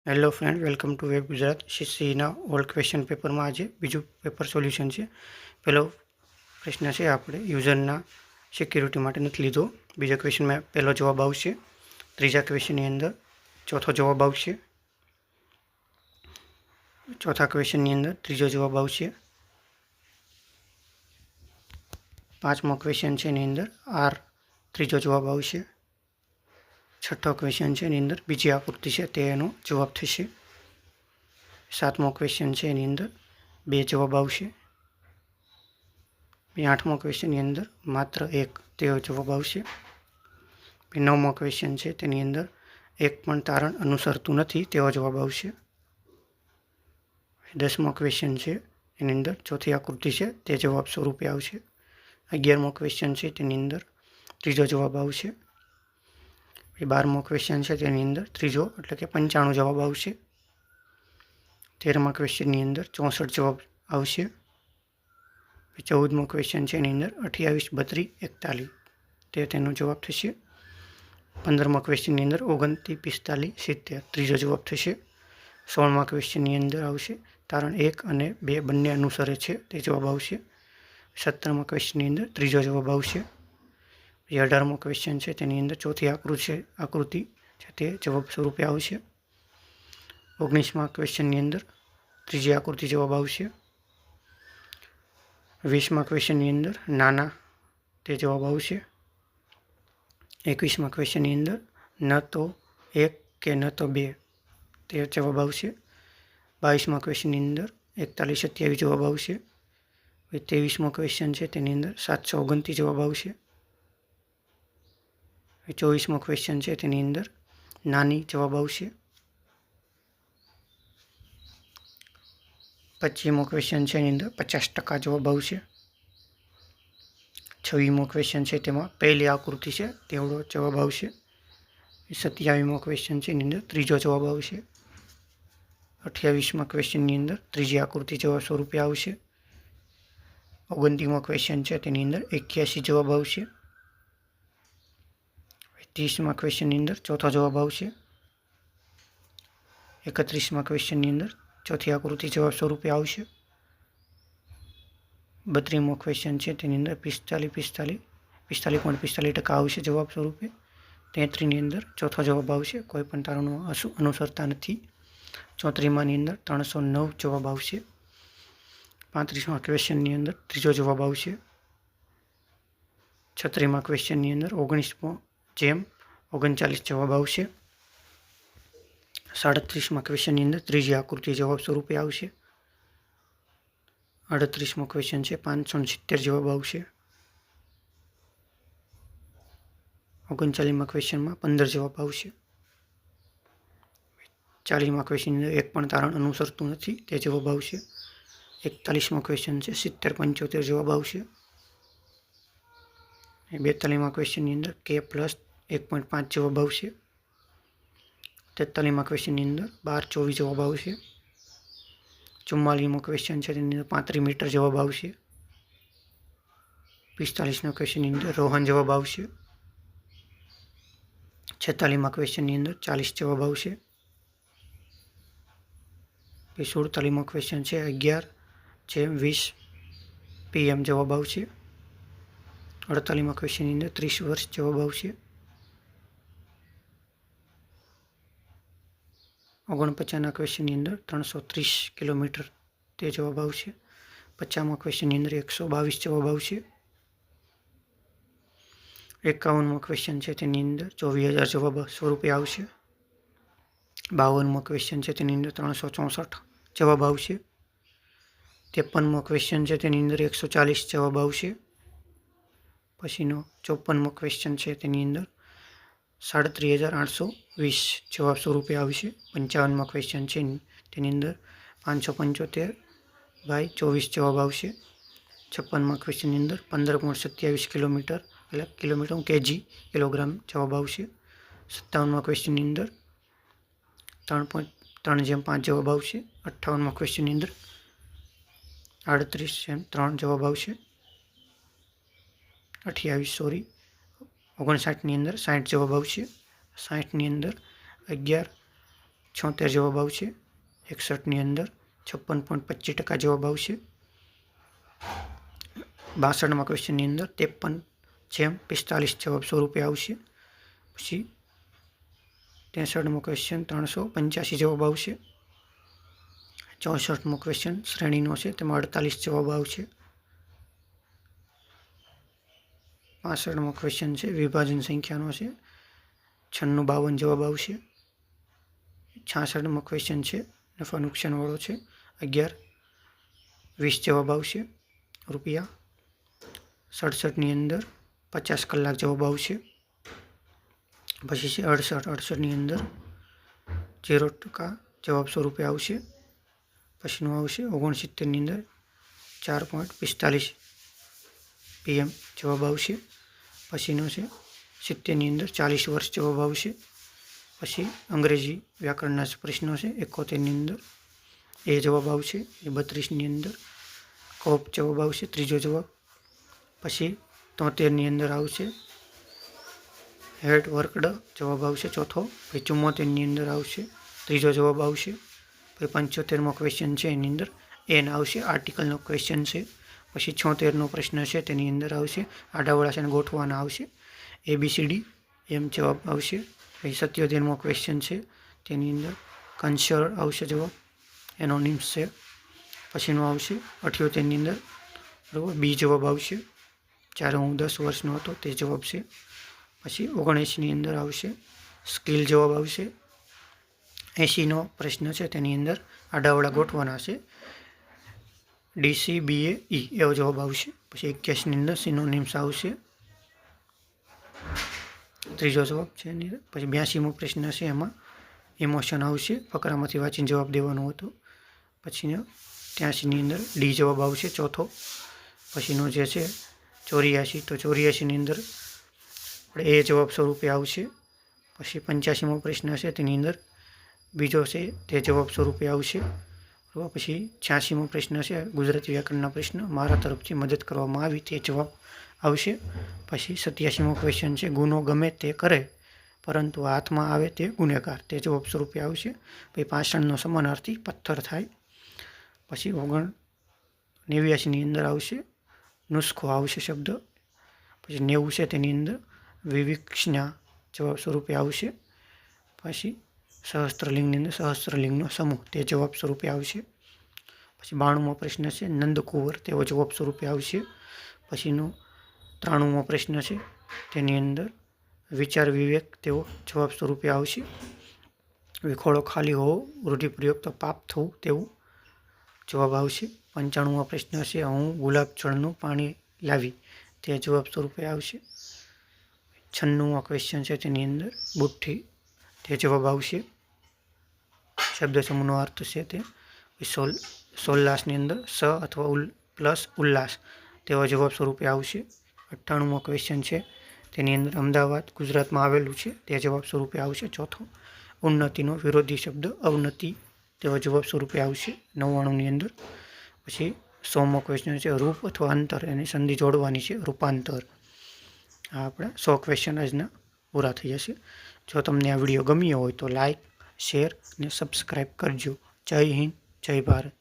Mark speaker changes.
Speaker 1: Hello friend, welcome to web Gujarat. સીસીના old question પેપરમાં આજે બીજું પેપર સોલ્યુશન છે. પહેલો પ્રશ્ન છે આપણે યુઝરના સિક્યુરિટી માટે નથી લીધો. બીજા ક્વેશ્ચનમાં પહેલો જવાબ આવશે. ત્રીજા ક્વેશ્ચનની અંદર ચોથો જવાબ આવશે. ચોથા ક્વેશ્ચનની અંદર ત્રીજો જવાબ આવશે. પાંચમો ક્વેશ્ચન છે એની અંદર આર ત્રીજો જવાબ આવશે. છઠ્ઠો ક્વેશ્ચન છે એની અંદર બીજી આકૃતિ છે તે એનો જવાબ થશે. સાતમો ક્વેશ્ચન છે એની અંદર બે જવાબ આવશે. આઠમો ક્વેશ્ચનની અંદર માત્ર એક તેવો જવાબ આવશે. નવમો ક્વેશ્ચન છે તેની અંદર એક પણ તારણ અનુસરતું નથી તેવો જવાબ આવશે. 10મો ક્વેશ્ચન છે એની અંદર ચોથી આકૃતિ છે તે જવાબ સ્વરૂપે આવશે. 11મો ક્વેશ્ચન છે તેની અંદર ત્રીજો જવાબ આવશે. 12મો ક્વેશ્ચન છે તેની અંદર ત્રીજો એટલે કે 95 જવાબ આવશે. 13મા ક્વેશ્ચનની અંદર 64 જવાબ આવશે. 14મો ક્વેશ્ચન છે એની અંદર 28, 32, 41 તે તેનો જવાબ થશે. 15મા ક્વેશ્ચનની અંદર 29, 45, 70 ત્રીજો જવાબ થશે. 16મા ક્વેશ્ચનની અંદર આવશે તારણ 1 અને 2 બંને અનુસરે છે તે જવાબ આવશે. 17મા ક્વેશ્ચનની અંદર ત્રીજો જવાબ આવશે. 18મો ક્વેશ્ચન છે તેની અંદર ચોથી આકૃતિ છે તે જવાબ સ્વરૂપે આવશે. 19મા ક્વેશ્ચનની અંદર ત્રીજી આકૃતિ જવાબ આવશે. 20મા ક્વેશ્ચનની અંદર નાના તે જવાબ આવશે. 21મા ક્વેશ્ચનની અંદર ન તો 1 કે ન તો 2 તે જવાબ આવશે. 22મા ક્વેશ્ચનની અંદર 41, 27 જવાબ આવશે. 23મો ક્વેશ્ચન છે તેની અંદર 729 જવાબ આવશે. 24મો ક્વેશ્ચન છે તેની અંદર નાની જવાબ આવશે. 25મો ક્વેશ્ચન છે એની અંદર 50% જવાબ આવશે. 26મો ક્વેશ્ચન છે તેમાં પહેલી આકૃતિ છે તેવડો જવાબ આવશે. 27મો ક્વેશ્ચન છે એની અંદર ત્રીજો જવાબ આવશે. 28મા ક્વેશ્ચનની અંદર ત્રીજી આકૃતિ જવાબ સ્વરૂપે આવશે. 29મો ક્વેશ્ચન છે તેની અંદર 81 જવાબ આવશે. 30મા ક્વેશ્ચનની અંદર ચોથો જવાબ આવશે. 31મા ક્વેશ્ચનની અંદર ચોથી આકૃતિ જવાબ સ્વરૂપે આવશે. 32મો ક્વેશ્ચન છે તેની અંદર 45.45% આવશે જવાબ સ્વરૂપે. 33ની અંદર ચોથો જવાબ આવશે. કોઈ પણ તારણો અનુસરતા નથી. 34માની અંદર 309 જવાબ આવશે. 35મા ક્વેશ્ચનની અંદર ત્રીજો જવાબ આવશે. 36મા ક્વેશ્ચનની અંદર 19.39 જવાબ આવશે. 37મા ક્વેશ્ચનની અંદર ત્રીજી આકૃતિ જવાબ સ્વરૂપે આવશે. 38મો ક્વેશ્ચન છે 570 જવાબ આવશે. 39મા ક્વેશ્ચનમાં 15 જવાબ આવશે. 40મા ક્વેશ્ચનની અંદર એક પણ તારણ અનુસરતું નથી તે જવાબ આવશે. 41મો ક્વેશ્ચન છે 70.75 જવાબ આવશે. 42મા ક્વેશ્ચનની અંદર k + 1.5 જવાબ આવશે. 43મા ક્વેશ્ચનની અંદર 12, 24 જવાબ આવશે. 44મો ક્વેશ્ચન છે તેની અંદર 35 મીટર જવાબ આવશે. 45મા ક્વેશ્ચનની અંદર રોહન જવાબ આવશે. 46મા ક્વેશ્ચનની અંદર 40 જવાબ આવશે. 47મો ક્વેશ્ચન છે 11:20 PM જવાબ આવશે. 48મા ક્વેશ્ચનની અંદર 30 વર્ષ જવાબ આવશે. 49ના ક્વેશ્ચનની અંદર 330 કિલોમીટર તે જવાબ આવશે. 50મા ક્વેશ્ચનની અંદર 122 જવાબ આવશે. 51મો ક્વેશ્ચન છે તેની અંદર 24,000 જવાબ સ્વરૂપે આવશે. 52મો ક્વેશ્ચન છે તેની અંદર 364 જવાબ આવશે. 53મો ક્વેશ્ચન છે તેની અંદર 140 જવાબ આવશે. પછીનો 54મો ક્વેશ્ચન છે તેની અંદર 37,820 જવાબ સ્વરૂપે આવશે. 55મો ક્વેશ્ચન છે તેની અંદર 575/24 જવાબ આવશે. 56મા ક્વેશ્ચનની અંદર 15.27 કિલોમીટર એટલે કિલોમીટર કેજી કિલોગ્રામ જવાબ આવશે. 57મા ક્વેશ્ચનની અંદર 3.3/5 જવાબ આવશે. 58મા ક્વેશ્ચનની અંદર 38/3 જવાબ આવશે. 59ની અંદર 60 જવાબ આવશે. 60ની અંદર 11 76 જવાબ આવશે। 61ની અંદર 56.25% જવાબ આવશે। 62માં ક્વેશ્ચનની અંદર 53.45 જવાબ 100 રૂપિયા આવશે। પછી 63મો ક્વેશ્ચન 385 જવાબ આવશે। 64મો ક્વેશ્ચન શ્રેણીનો છે, તેમાં 48 જવાબ આવશે। 65મો ક્વેશ્ચન છે, વિભાજન સંખ્યાનો છે, 9652 જવાબ આવશે। 66મો ક્વેશ્ચન છે, નફા નુકસાનવાળો છે, 11-20 જવાબ આવશે રૂપિયા। 67ની અંદર 50 કલાક જવાબ આવશે। પછી છે 68ની અંદર 0% જવાબ 100 રૂપિયા આવશે। પછીનું આવશે 69ની અંદર 4:45 PM જવાબ આવશે। પછીનો છે 70ની અંદર 40 વર્ષ જવાબ આવશે। પછી અંગ્રેજી વ્યાકરણના પ્રશ્નો છે, 71ની અંદર એ જવાબ આવશે। 32ની અંદર કોપ જવાબ આવશે, ત્રીજો જવાબ। પછી 73ની અંદર આવશે હેડ વર્કડ જવાબ આવશે, ચોથો। પછી 74ની અંદર આવશે ત્રીજો જવાબ આવશે। પછી 75મો ક્વેશ્ચન છે, એની અંદર એન આવશે, આર્ટિકલનો ક્વેશ્ચન છે। પછી 76નો પ્રશ્ન છે, તેની અંદર આવશે આડાવડા છે ગોઠવાના આવશે, ABCD એમ જવાબ આવશે। પછી 77મો ક્વેશ્ચન છે, તેની અંદર કન્સર આવશે જવાબ, એનોનિમ્સ છે। પછીનું આવશે 78ની અંદર બરાબર બી જવાબ આવશે, જ્યારે હું 10 વર્ષનો હતો તે જવાબ છે। પછી 79ની અંદર આવશે સ્કિલ જવાબ આવશે। 80નો પ્રશ્ન છે, તેની અંદર આડાવડા ગોઠવાના છે, DCBAE એવો જવાબ આવશે। પછી 81ની અંદર સિનોનિમ્સ આવશે, ત્રીજો જવાબ છે એની અંદર। પછી 82મો પ્રશ્ન છે, એમાં ઇમોશન આવશે, ફકરામાંથી વાંચીને જવાબ દેવાનો હતો। પછીનો 83ની અંદર ડી જવાબ આવશે, ચોથો। પછીનો જે છે 84, તો 84ની અંદર એ જવાબ 100 રૂપિયા આવશે। પછી 85મો પ્રશ્ન છે, તેની અંદર બીજો છે તે જવાબ 100 રૂપિયા આવશે બરાબર। પછી 86મો પ્રશ્ન છે, ગુજરાતી વ્યાકરણના પ્રશ્ન, મારા તરફથી મદદ કરવામાં આવી તે જવાબ આવશે। પછી 87મો ક્વેશ્ચન છે, ગુનો ગમે તે કરે પરંતુ હાથમાં આવે તે ગુનેગાર, તે જવાબ 100 રૂપિયા આવશે। પછી પાષાણનો સમાનાર્થી પથ્થર થાય। પછી 89ની અંદર આવશે નુસ્ખો આવશે શબ્દ। પછી 90 છે, તેની અંદર વિવિક્ષના જવાબ 100 રૂપિયા આવશે। પછી સહસ્ત્રલિંગની અંદર સહસ્ત્રલિંગનો સમૂહ, તે જવાબ 100 રૂપિયા આવશે। પછી 92મો પ્રશ્ન છે, નંદકુંવર, તેવો જવાબ 100 રૂપિયા આવશે। પછીનો 93મો પ્રશ્ન છે, તેની અંદર વિચાર વિવેક, તેવો જવાબ 100 રૂપિયા આવશે। વિખોળો ખાલી હોવો, રૂઢિપ્રયોગ તો પાપ થવું, તેવું જવાબ આવશે। 95મો પ્રશ્ન છે, હું ગુલાબ જળનું પાણી લાવી, તે જવાબ 100 રૂપિયા આવશે। 96મો ક્વેશ્ચન છે, તેની અંદર બુઠ્ઠી, તે જવાબ આવશે, શબ્દ સમૂહનો અર્થ છે તે। સોલ્લાસની અંદર સ અથવા પ્લસ ઉલ્લાસ, તેવો જવાબ 100 રૂપિયા આવશે। 98મો ક્વેશ્ચન છે, તેની અંદર અમદાવાદ ગુજરાતમાં આવેલું છે, તે જવાબ 100 રૂપિયા આવશે, ચોથો। ઉન્નતિનો વિરોધી શબ્દ અવનતિ, તેવો જવાબ 100 રૂપિયા આવશે 99ની અંદર। પછી 100મો ક્વેશ્ચન છે, રૂપ અથવા અંતર, એની સંધિ જોડવાની છે, રૂપાંતર। આ આપણા 100 ક્વેશ્ચન આજના પૂરા થઈ જશે। જો તમને આ વિડીયો ગમ્યો હોય તો લાઇક, શેર અને સબસ્ક્રાઈબ કરજો। જય હિન્દ, જય ભારત।